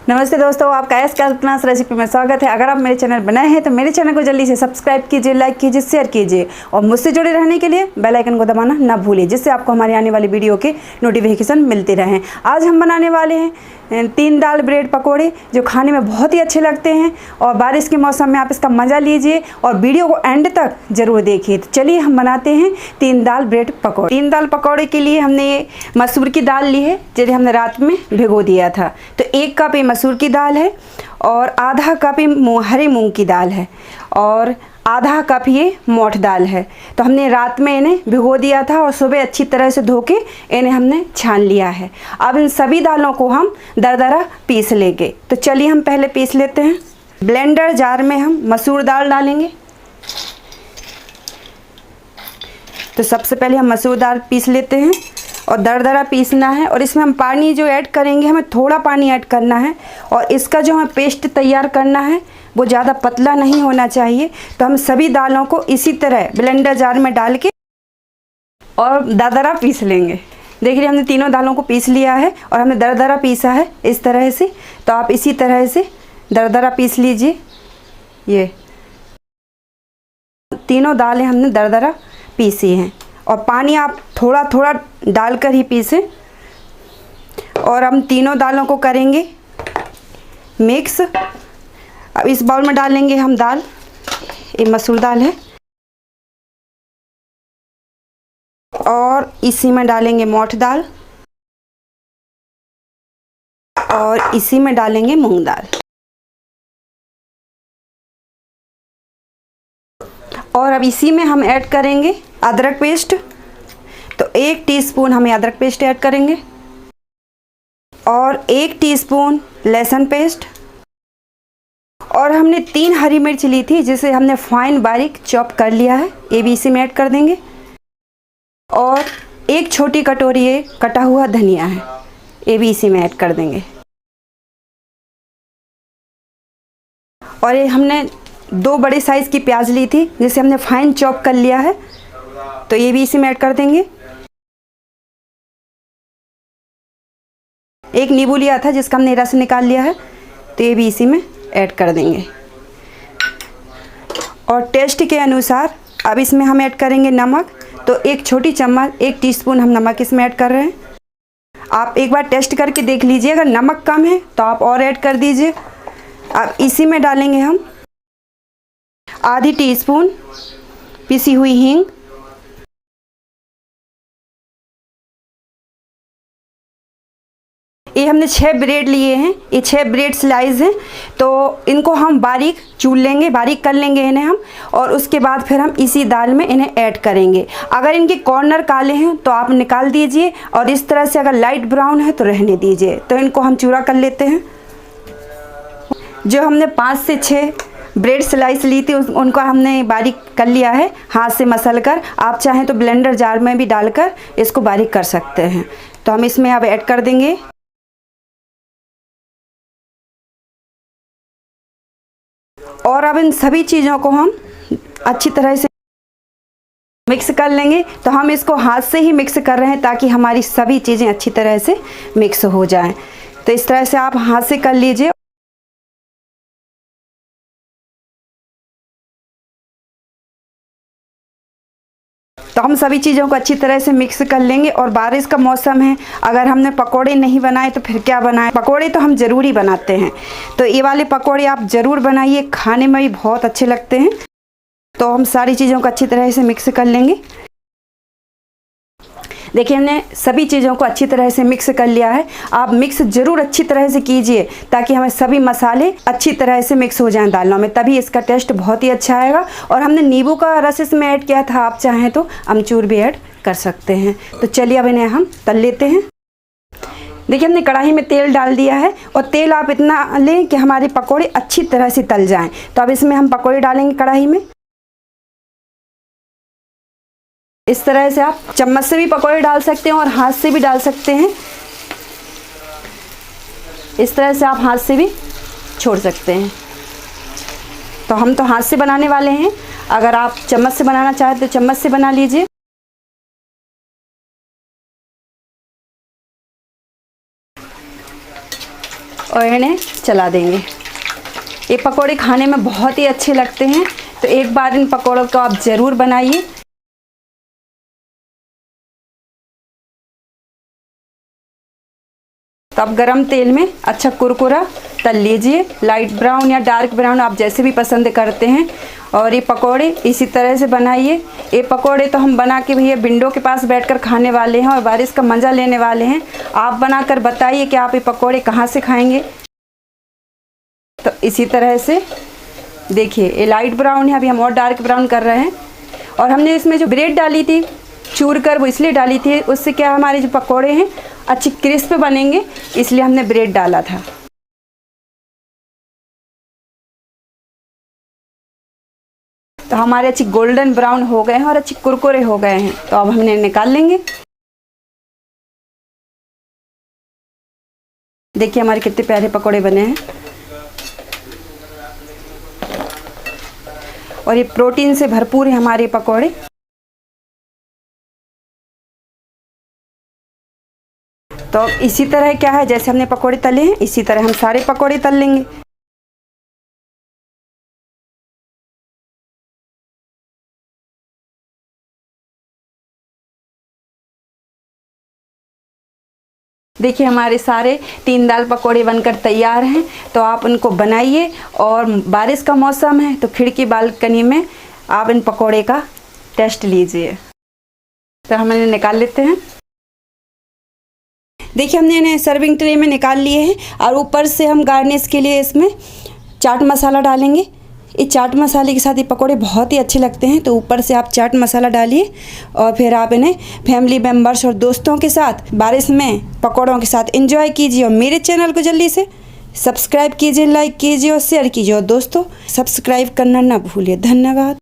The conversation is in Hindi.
नमस्ते दोस्तों, आपका एस कल्पनास रेसिपी में स्वागत है। अगर आप मेरे चैनल बनाए हैं तो मेरे चैनल को जल्दी से सब्सक्राइब कीजिए, लाइक कीजिए, शेयर कीजिए और मुझसे जुड़े रहने के लिए बेल आइकन को दबाना ना भूलिए, जिससे आपको हमारी आने वाली वीडियो के नोटिफिकेशन मिलते रहें। आज हम बनाने वाले हैं 3 दाल ब्रेड पकौड़े, जो खाने में बहुत ही अच्छे लगते हैं और बारिश के मौसम में आप इसका मज़ा लीजिए और वीडियो को एंड तक ज़रूर देखिए। तो चलिए हम बनाते हैं 3 दाल ब्रेड पकौड़े। 3 दाल पकौड़े के लिए हमने ये मसूर की दाल ली है, जिसे हमने रात में भिगो दिया था। तो 1 कप ये मसूर की दाल है और आधा कप ये हरे मूंग की दाल है और आधा कप ये मोठ दाल है। तो हमने रात में इन्हें भिगो दिया था और सुबह अच्छी तरह से धो के इन्हें हमने छान लिया है। अब इन सभी दालों को हम दरदरा पीस लेंगे। तो चलिए हम पहले पीस लेते हैं। ब्लेंडर जार में हम मसूर दाल डालेंगे। तो सबसे पहले हम मसूर दाल पीस लेते हैं और दरदरा पीसना है। और इसमें हम पानी जो ऐड करेंगे, हमें थोड़ा पानी ऐड करना है और इसका जो हमें पेस्ट तैयार करना है वो ज़्यादा पतला नहीं होना चाहिए। तो हम सभी दालों को इसी तरह ब्लेंडर जार में डाल के और दरदरा पीस लेंगे। देखिए हमने तीनों दालों को पीस लिया है और हमने दरदरा पीसा है इस तरह से। तो आप इसी तरह से दरदरा पीस लीजिए। ये तीनों दालें हमने दरदरा पीसी हैं और पानी आप थोड़ा थोड़ा डालकर ही पीसें। और हम तीनों दालों को करेंगे मिक्स। अब इस बाउल में डालेंगे हम दाल, ये मसूर दाल है, और इसी में डालेंगे मोठ दाल और इसी में डालेंगे मूंग दाल। और अब इसी में हम ऐड करेंगे अदरक पेस्ट। तो 1 टीस्पून हमें अदरक पेस्ट ऐड करेंगे और 1 टीस्पून लहसुन पेस्ट। और हमने 3 हरी मिर्च ली थी, जिसे हमने फाइन बारीक चॉप कर लिया है, ये भी इसी में ऐड कर देंगे। और 1 छोटी कटोरी ये कटा हुआ धनिया है, ये भी इसी में ऐड कर देंगे। और ये हमने 2 बड़े साइज़ की प्याज ली थी, जिसे हमने फाइन चॉप कर लिया है, तो ये भी इसी में ऐड कर देंगे। 1 नींबू लिया था, जिसका हमने रस निकाल लिया है, तो ये भी इसी में ऐड कर देंगे। और टेस्ट के अनुसार अब इसमें हम ऐड करेंगे नमक। तो 1 छोटी चम्मच 1 टीस्पून हम नमक इसमें ऐड कर रहे हैं। आप एक बार टेस्ट करके देख लीजिए, अगर नमक कम है तो आप और ऐड कर दीजिए। अब इसी में डालेंगे हम आधी टीस्पून पिसी हुई हींग। ये हमने 6 ब्रेड लिए हैं, ये 6 ब्रेड स्लाइस हैं। तो इनको हम बारीक चूर लेंगे, बारीक कर लेंगे इन्हें हम, और उसके बाद फिर हम इसी दाल में इन्हें ऐड करेंगे। अगर इनके कॉर्नर काले हैं तो आप निकाल दीजिए और इस तरह से अगर लाइट ब्राउन है तो रहने दीजिए। तो इनको हम चूरा कर लेते हैं। जो हमने 5 से 6 ब्रेड स्लाइस ली थी उनको हमने बारीक कर लिया है हाथ से मसल कर। आप चाहें तो ब्लेंडर जार में भी डालकर इसको बारीक कर सकते हैं। तो हम इसमें अब ऐड कर देंगे और अब इन सभी चीज़ों को हम अच्छी तरह से मिक्स कर लेंगे। तो हम इसको हाथ से ही मिक्स कर रहे हैं ताकि हमारी सभी चीज़ें अच्छी तरह से मिक्स हो जाएं। तो इस तरह से आप हाथ से कर लीजिए। तो हम सभी चीज़ों को अच्छी तरह से मिक्स कर लेंगे। और बारिश का मौसम है, अगर हमने पकोड़े नहीं बनाए तो फिर क्या बनाएं। पकोड़े तो हम ज़रूरी बनाते हैं, तो ये वाले पकोड़े आप ज़रूर बनाइए, खाने में भी बहुत अच्छे लगते हैं। तो हम सारी चीज़ों को अच्छी तरह से मिक्स कर लेंगे। देखिए हमने सभी चीज़ों को अच्छी तरह से मिक्स कर लिया है। आप मिक्स ज़रूर अच्छी तरह से कीजिए ताकि हमें सभी मसाले अच्छी तरह से मिक्स हो जाएं दालों में, तभी इसका टेस्ट बहुत ही अच्छा आएगा। और हमने नींबू का रस इसमें ऐड किया था, आप चाहें तो अमचूर भी ऐड कर सकते हैं। तो चलिए अब इन्हें हम तल लेते हैं। देखिए हमने कढ़ाई में तेल डाल दिया है और तेल आप इतना लें कि हमारे पकौड़े अच्छी तरह से तल जाएँ। तो अब इसमें हम पकौड़े डालेंगे कढ़ाई में। इस तरह से आप चम्मच से भी पकौड़े डाल सकते हैं और हाथ से भी डाल सकते हैं। इस तरह से आप हाथ से भी छोड़ सकते हैं। तो हम तो हाथ से बनाने वाले हैं, अगर आप चम्मच से बनाना चाहें तो चम्मच से बना लीजिए। और इन्हें चला देंगे। ये पकोड़े खाने में बहुत ही अच्छे लगते हैं, तो एक बार इन पकोड़ों को आप ज़रूर बनाइए। तो आप गरम तेल में अच्छा कुरकुरा तल लीजिए, लाइट ब्राउन या डार्क ब्राउन आप जैसे भी पसंद करते हैं। और ये पकोड़े इसी तरह से बनाइए। ये पकोड़े तो हम बना के भैया विंडो के पास बैठकर खाने वाले हैं और बारिश का मज़ा लेने वाले हैं। आप बनाकर बताइए कि आप ये पकोड़े कहाँ से खाएंगे। तो इसी तरह से देखिए ये लाइट ब्राउन है, अभी हम और डार्क ब्राउन कर रहे हैं। और हमने इसमें जो ब्रेड डाली थी चूर कर, वो इसलिए डाली थी, उससे क्या हमारे जो पकोड़े हैं अच्छी क्रिस्प बनेंगे, इसलिए हमने ब्रेड डाला था। तो हमारे अच्छी गोल्डन ब्राउन हो गए हैं और अच्छी कुरकुरे हो गए हैं। तो अब हमने निकाल लेंगे। देखिए हमारे कितने प्यारे पकोड़े बने हैं। और ये प्रोटीन से भरपूर है हमारे पकोड़े। तो इसी तरह क्या है, जैसे हमने पकोड़े तले हैं इसी तरह हम सारे पकोड़े तल लेंगे। देखिए हमारे सारे 3 दाल पकोड़े बनकर तैयार हैं। तो आप उनको बनाइए। और बारिश का मौसम है तो खिड़की बालकनी में आप इन पकोड़े का टेस्ट लीजिए। तो हम इन्हें निकाल लेते हैं। देखिए हमने इन्हें सर्विंग ट्रे में निकाल लिए हैं। और ऊपर से हम गार्निश के लिए इसमें चाट मसाला डालेंगे। इस चाट मसाले के साथ ये पकोड़े बहुत ही अच्छे लगते हैं। तो ऊपर से आप चाट मसाला डालिए और फिर आप इन्हें फैमिली मेम्बर्स और दोस्तों के साथ बारिश में पकोड़ों के साथ एंजॉय कीजिए। और मेरे चैनल को जल्दी से सब्सक्राइब कीजिए, लाइक कीजिए और शेयर कीजिए। और दोस्तों सब्सक्राइब करना ना भूलिए। धन्यवाद।